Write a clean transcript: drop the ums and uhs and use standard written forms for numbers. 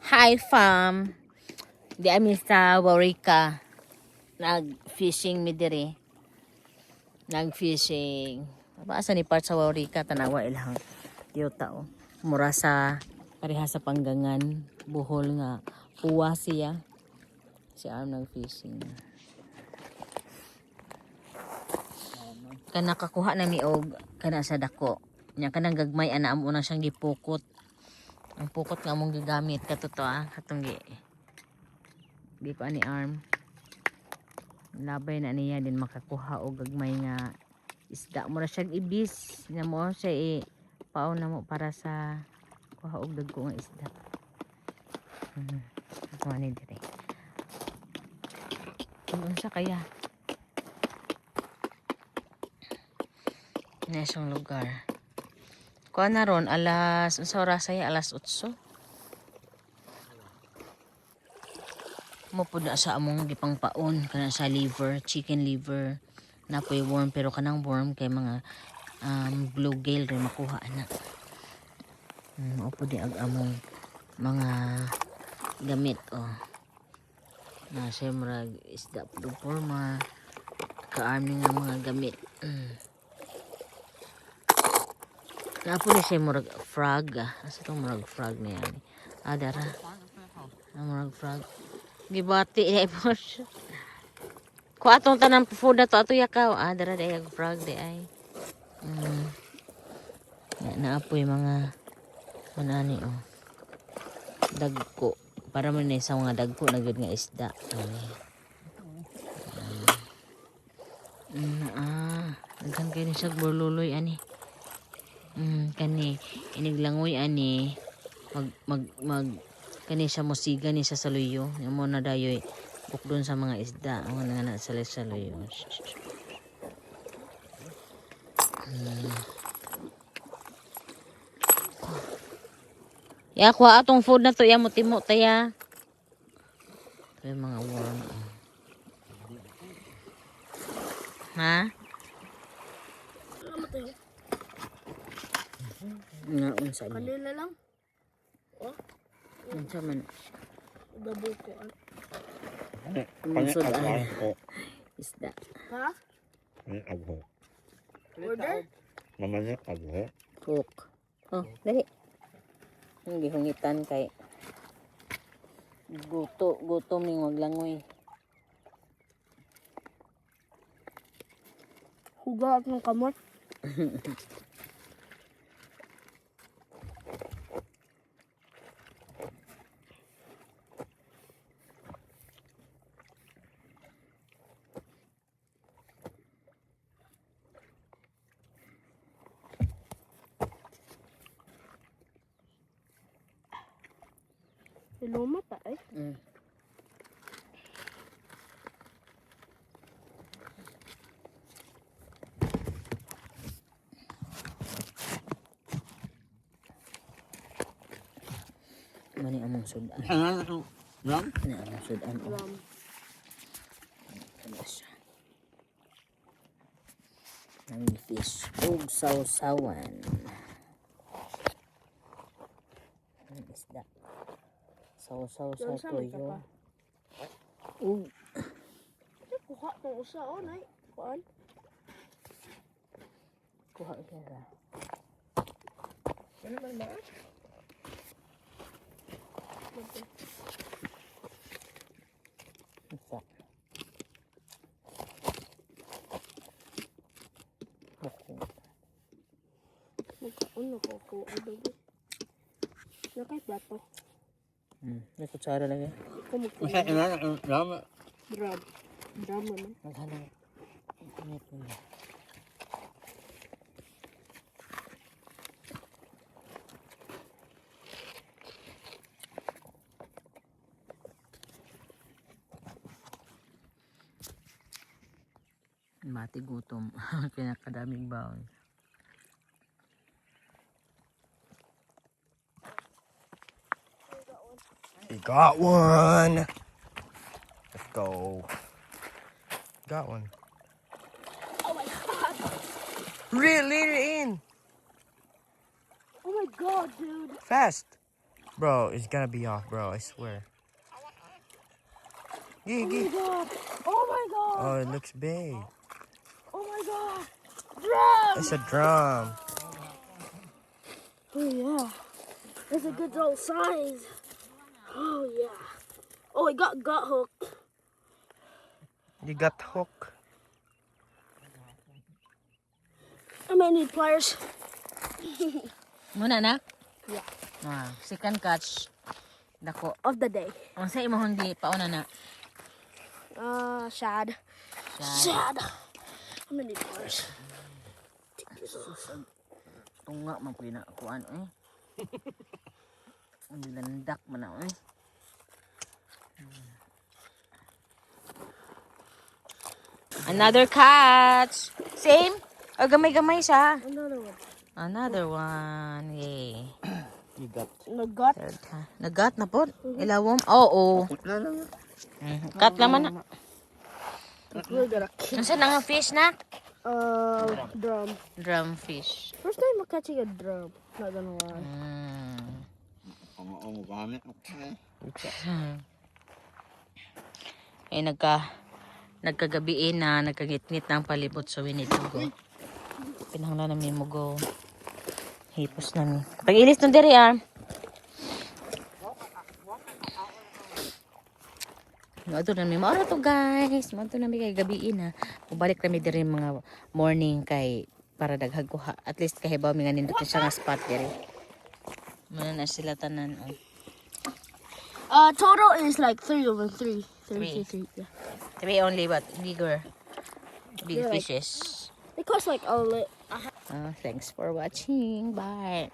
Hi fam. Di ami sa Warika. Nag-fishing mi diri. Nag-fishing. Asa ni part sa Warika tanawa ilang yuta o. Mura sa pareha sa panggangan, buhol nga puwa siya. Si Arm nag-fishing. Kana kakuha na mi og kana sa dako. Nya kanang gagmay ana amo na siyang gipukot. Ang pukot nga among gigamit katuto katong di pa ni Arm. Labay na niya din makakuha og gagmay nga isda mo na siyang ibis na mo siya paon na mo para sa kuha og dagko nga isda. Ako ni dire. Unsa kaya? Nesong lugar. Kuha na ron alas unsa oras ay alas 8. Mo pud na sa among gipangpaon kana sa liver, chicken liver. Napoy worm pero kanang worm kay mga bluegill rin makuha na. Opo di ag among mga gamit na siya murag isda pud forma ka-arming nga mga gamit. Napo ni siya murag frog asa tong murag frog na yan. Dara. Murag frog. Gibati na po siya. Kung atong tanang food na to ato yakaw. Dara day ag frog day ay. Naapoy mga manani dagko para man sa mga dagko na gud nga isda. Daghan kay ni siya burluloy ani. Kani iniglangoy ani mag kani siya mosiga ni sa saluyo mo na dayoy bukdon sa mga isda ang nga na sa saluyo. Ya kuha atong food na to ya mo timo taya. Ito yung mga worm. Ha? Nga unsa ni? Kanila lang. Unsa man? Gabukoan. Umusod isda. Ha? Agho. Order? Mamanya agho. Cook. Dali. Ang gihungitan kay gutom ning maglangoy. Huga at ng kamot. Iluma pa eh. Mani among sudan. Ram? Na among sudan. Ram. Ano siya? Ang fish ug sausawan. Ang isda. Sausaw sa Yan, saan toyo. ka Kuha tong usa nay. Kuan. Kuha siya ra. Ano man ba? Isa. Magkaon ko ko baby. Nakay plato. May kutsara lagi. Ko magkaon. Isa ina ram. Drab. Drama man. Maghanang init mo. Mati gutom. Pinakadaming baon. You got one. Let's go. Got one. Oh my god. Reel it in. Oh my god, dude. Fast. Bro, it's gonna be off, bro. I swear. Yeah, Oh my god. Oh my god. Oh, it looks big. Oh my god. Drum. It's a drum. Oh yeah. It's a good old size. Oh yeah. Oh, it got hooked. You got hook. I might need pliers. Muna na? Yeah. Second catch. Dako. Of the day. Ang sa imo hindi pauna na. Shad. Shad. I'm gonna need pliers. Tunga man po na kuan eh. Ang bilandak man na eh. Another catch. Same? O gamay-gamay siya. Another one. Another one. Yay. You got. Nagot. Third time. Nagat na po. Ilawom. Oo. Cut naman na. We're gonna kick. Nasaan na nga fish na? Drum. Drum fish. First time I'm catching a drum. Not gonna lie. Eh nagkagabiin na nagkagitngit na ang palibot, so we need to go. Pinahanglan namin mo go. Hipos namin. Pag-ilis nun diri Mato na mi maura to guys. Mato na mi kay gabiin na. Mubalik kami diri mga morning kay para daghag kuha. At least kahibaw mi nga nindot na siya nga spot diri. Muna na sila tanan. Total is like 3 over 3. 3, 3, 3. Yeah. 3 only but bigger. Big Yeah, like- fishes. It costs like a lit. Thanks for watching. Bye.